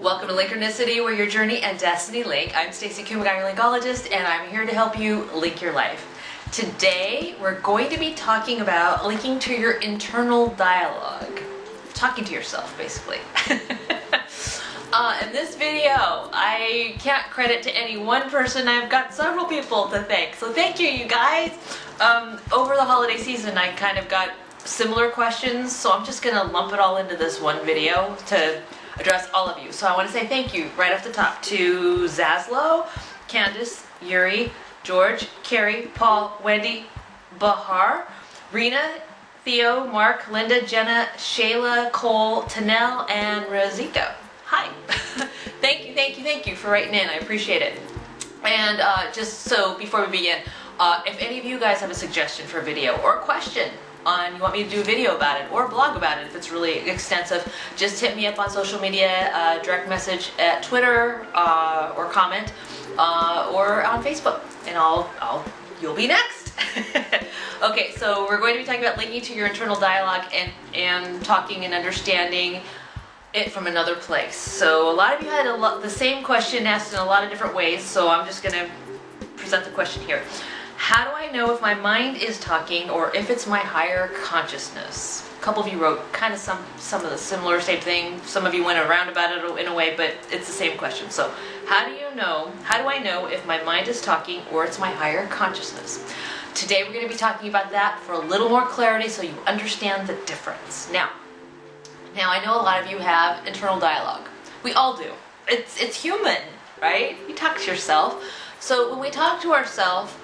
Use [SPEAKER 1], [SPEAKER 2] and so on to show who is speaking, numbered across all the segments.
[SPEAKER 1] Welcome to Linkronicity, where your journey and destiny link. I'm Stacey, Kumagai, your linkologist, and I'm here to help you link your life. Today, we're going to be talking about linking to your internal dialogue. Talking to yourself, basically. In this video, I can't credit to any one person. I've got several people to thank. So thank you, you guys. Over the holiday season, I kind of got similar questions, so I'm just going to lump it all into this one video to address all of you. So I want to say thank you right off the top to Zaslow, Candace, Yuri, George, Carrie, Paul, Wendy, Bahar, Rena, Theo, Mark, Linda, Jenna, Shayla, Cole, Tanel, and Rosita. Hi. Thank you for writing in. I appreciate it. And just so before we begin, if any of you guys have a suggestion for a video or a question on you want me to do a video about it or a blog about it, if it's really extensive, just hit me up on social media, direct message at Twitter, or comment, or on Facebook, and you'll be next. Okay, so we're going to be talking about linking to your internal dialogue and talking and understanding it from another place. So a lot of you had the same question asked in a lot of different ways, so I'm just going to present the question here. How do I know if my mind is talking or if it's my higher consciousness? A couple of you wrote kind of some of the similar same thing. Some of you went around about it in a way, but it's the same question. So how do I know if my mind is talking or it's my higher consciousness? Today we're going to be talking about that for a little more clarity so you understand the difference. Now I know a lot of you have internal dialogue. We all do. It's human, right? You talk to yourself. So when we talk to ourselves,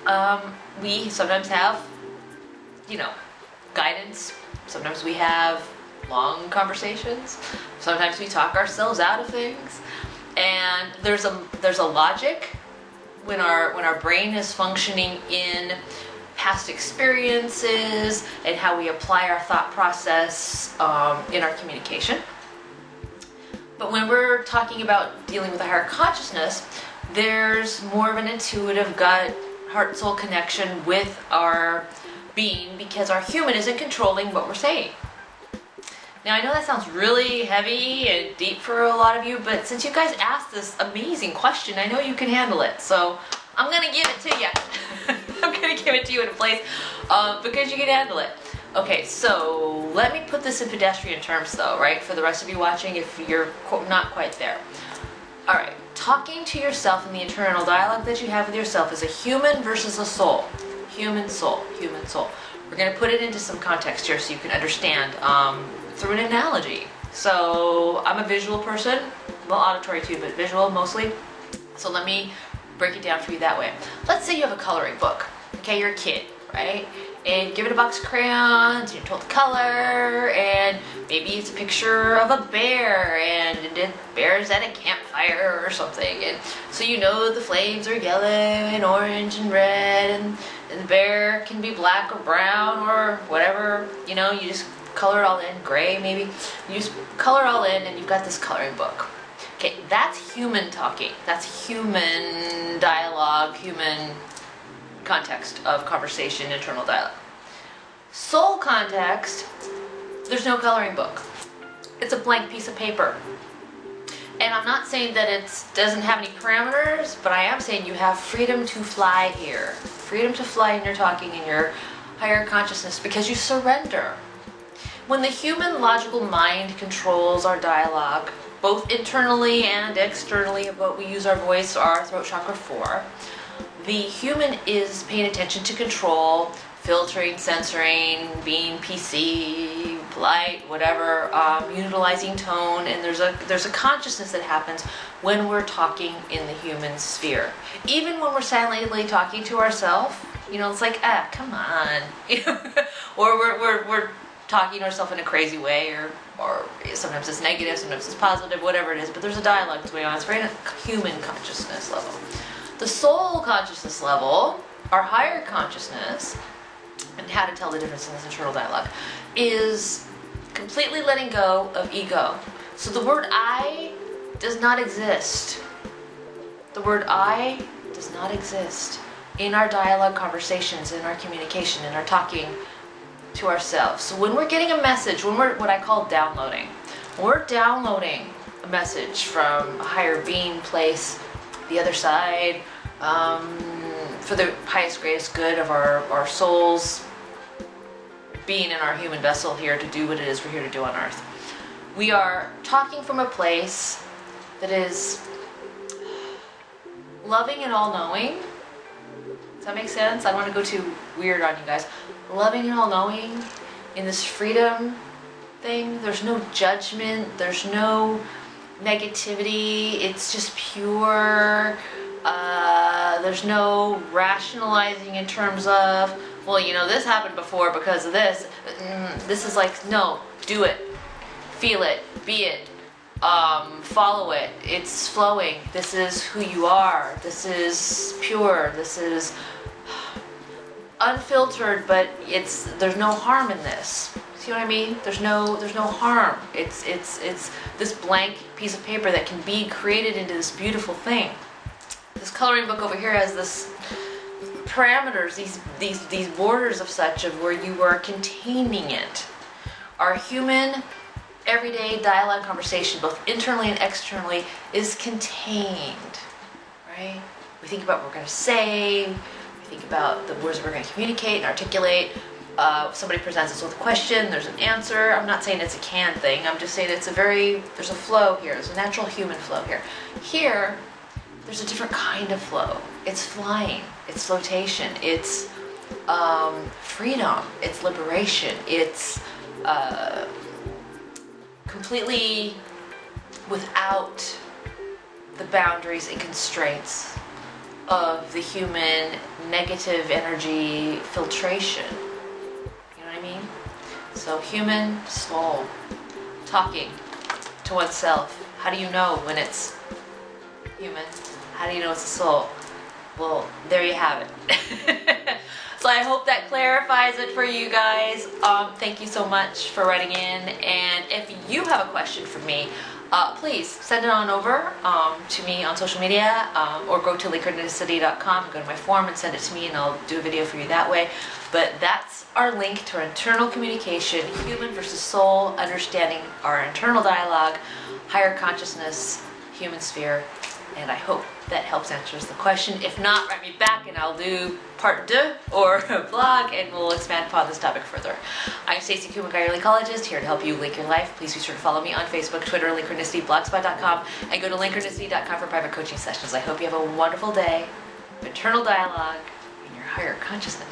[SPEAKER 1] we sometimes have, guidance. Sometimes we have long conversations. Sometimes we talk ourselves out of things. And there's a logic when our brain is functioning in past experiences and how we apply our thought process in our communication. But when we're talking about dealing with a higher consciousness, there's more of an intuitive gut, heart, soul connection with our being because our human isn't controlling what we're saying. Now I know that sounds really heavy and deep for a lot of you, but since you guys asked this amazing question, I know you can handle it. So I'm going to give it to you. I'm going to give it to you in a place because you can handle it. Okay, so let me put this in pedestrian terms though, right? For the rest of you watching, if you're not quite there. All right, talking to yourself in the internal dialogue that you have with yourself is a human versus a soul. Human soul, human soul. We're going to put it into some context here so you can understand through an analogy. So I'm a visual person, well, auditory too, but visual mostly. So let me break it down for you that way. Let's say you have a coloring book. Okay, you're a kid, right? And give it a box of crayons, you're told to color, and maybe it's a picture of a bear, and the bear's at a campfire or something, and so you know the flames are yellow and orange and red, and the bear can be black or brown or whatever, you just color it all in, gray maybe, you just color it all in and you've got this coloring book. Okay, that's human talking, that's human dialogue, human context of conversation, internal dialogue. Soul context, there's no coloring book. It's a blank piece of paper. And I'm not saying that it doesn't have any parameters, but I am saying you have freedom to fly here. Freedom to fly in your talking in your higher consciousness because you surrender. When the human logical mind controls our dialogue, both internally and externally of what we use our voice or our throat chakra for, the human is paying attention to control, filtering, censoring, being PC, polite, whatever, utilizing tone, and there's a consciousness that happens when we're talking in the human sphere. Even when we're silently talking to ourselves, it's like, come on, or we're talking to ourselves in a crazy way, or sometimes it's negative, sometimes it's positive, whatever it is, but there's a dialogue that's going on. It's very human consciousness level. The soul consciousness level, our higher consciousness, and how to tell the difference in this internal dialogue, is completely letting go of ego. So the word I does not exist. The word I does not exist in our dialogue conversations, in our communication, in our talking to ourselves. So when we're getting a message, when we're what I call downloading, when we're downloading a message from a higher being, place, the other side, for the highest, greatest good of our souls, being in our human vessel here to do what it is we're here to do on earth. We are talking from a place that is loving and all-knowing. Does that make sense? I don't want to go too weird on you guys. Loving and all-knowing in this freedom thing. There's no judgment. There's no negativity. It's just pure. There's no rationalizing in terms of, well, you know, this happened before because of this. This is like, no, do it. Feel it. Be it. Follow it. It's flowing. This is who you are. This is pure. This is unfiltered, but there's no harm in this. See what I mean? There's no harm. It's this blank piece of paper that can be created into this beautiful thing. This coloring book over here has this parameters, these borders of such of where you are containing it. Our human everyday dialogue conversation, both internally and externally, is contained, right? We think about what we're going to say, we think about the words we're going to communicate and articulate. Somebody presents us with a question, there's an answer. I'm not saying it's a can thing, I'm just saying there's a flow here, there's a natural human flow here. Here, there's a different kind of flow. It's flying, it's flotation, it's freedom, it's liberation, it's completely without the boundaries and constraints of the human negative energy filtration. You know what I mean? So human soul, talking to oneself. How do you know when it's human? How do you know it's a soul? Well, there you have it. So I hope that clarifies it for you guys. Thank you so much for writing in. And if you have a question for me, please send it on over to me on social media, or go to Linkronicity.com and go to my form and send it to me, and I'll do a video for you that way. But that's our link to our internal communication, human versus soul, understanding our internal dialogue, higher consciousness, human sphere. And I hope that helps answers the question. If not, write me back and I'll do part 2 or a blog, and we'll expand upon this topic further. I'm Stacey, Kumagai, your Linkologist, here to help you link your life. Please be sure to follow me on Facebook, Twitter, Linkronicity, blogspot.com, and go to Linkronicity.com for private coaching sessions. I hope you have a wonderful day of internal dialogue in your higher consciousness.